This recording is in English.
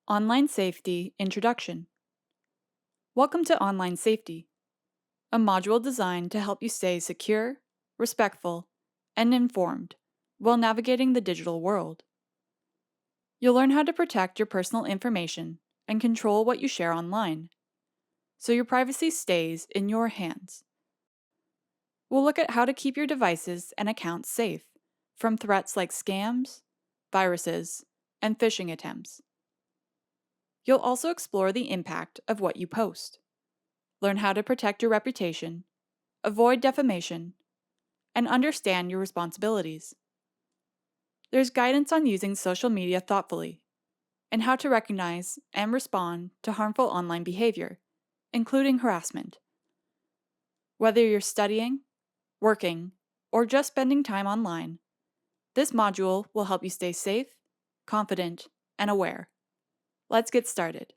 Online Safety Introduction. Welcome to Online Safety, a module designed to help you stay secure, respectful, and informed while navigating the digital world. You'll learn how to protect your personal information and control what you share online, so your privacy stays in your hands. We'll look at how to keep your devices and accounts safe from threats like scams, viruses, and phishing attempts. You'll also explore the impact of what you post. Learn how to protect your reputation, avoid defamation, and understand your responsibilities. There's guidance on using social media thoughtfully and how to recognize and respond to harmful online behavior, including harassment. Whether you're studying, working, or just spending time online, this module will help you stay safe, confident, and aware. Let's get started.